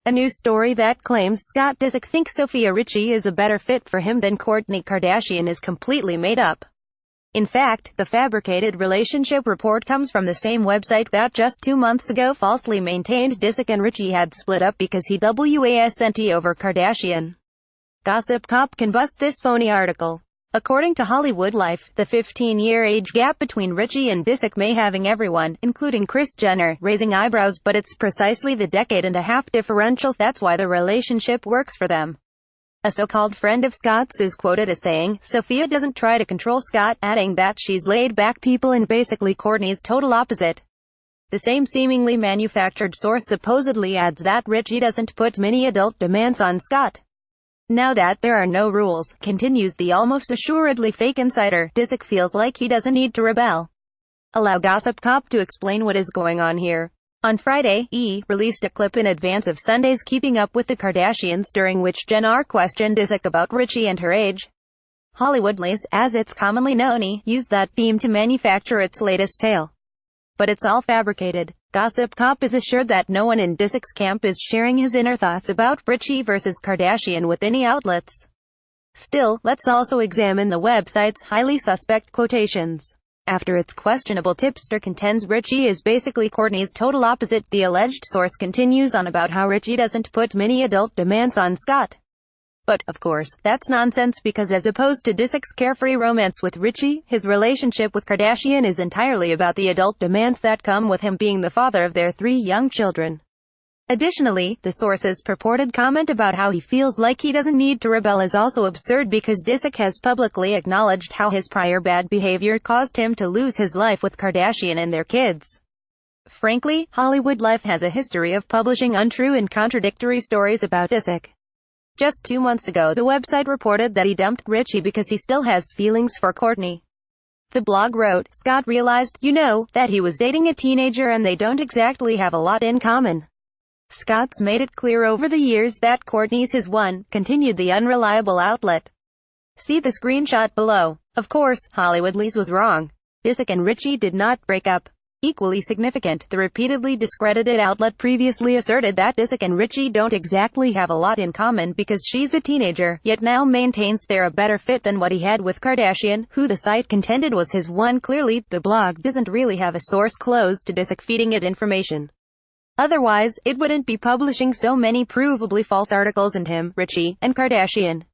A new story that claims Scott Disick thinks Sofia Richie is a better fit for him than Kourtney Kardashian is completely made up. In fact, the fabricated relationship report comes from the same website that just 2 months ago falsely maintained Disick and Richie had split up because he wasn't over Kardashian. Gossip Cop can bust this phony article. According to Hollywood Life, the 15-year age gap between Richie and Disick may having everyone, including Kris Jenner, raising eyebrows, but it's precisely the decade-and-a-half differential that's why the relationship works for them. A so-called friend of Scott's is quoted as saying, "Sofia doesn't try to control Scott," adding that she's laid-back people and basically Kourtney's total opposite. The same seemingly manufactured source supposedly adds that Richie doesn't put many adult demands on Scott. Now that there are no rules, continues the almost assuredly fake insider, Disick feels like he doesn't need to rebel. Allow Gossip Cop to explain what is going on here. On Friday, E! released a clip in advance of Sunday's Keeping Up with the Kardashians, during which Jenner questioned Disick about Richie and her age. Hollywood Lies, as it's commonly known, used that theme to manufacture its latest tale. But it's all fabricated. Gossip Cop is assured that no one in Disick's camp is sharing his inner thoughts about Richie versus Kardashian with any outlets. Still, let's also examine the website's highly suspect quotations. After its questionable tipster contends Richie is basically Kourtney's total opposite, the alleged source continues on about how Richie doesn't put many adult demands on Scott. But, of course, that's nonsense because as opposed to Disick's carefree romance with Richie, his relationship with Kardashian is entirely about the adult demands that come with him being the father of their 3 young children. Additionally, the source's purported comment about how he feels like he doesn't need to rebel is also absurd because Disick has publicly acknowledged how his prior bad behavior caused him to lose his life with Kardashian and their kids. Frankly, Hollywood Life has a history of publishing untrue and contradictory stories about Disick. Just 2 months ago, the website reported that he dumped Richie because he still has feelings for Kourtney. The blog wrote, "Scott realized, that he was dating a teenager and they don't exactly have a lot in common. Scott's made it clear over the years that Kourtney's his one," continued the unreliable outlet. See the screenshot below. Of course, Hollywood Lies was wrong. Disick and Richie did not break up. Equally significant, the repeatedly discredited outlet previously asserted that Disick and Richie don't exactly have a lot in common because she's a teenager, yet now maintains they're a better fit than what he had with Kardashian, who the site contended was his one. Clearly, the blog doesn't really have a source close to Disick feeding it information. Otherwise, it wouldn't be publishing so many provably false articles on him, Richie, and Kardashian.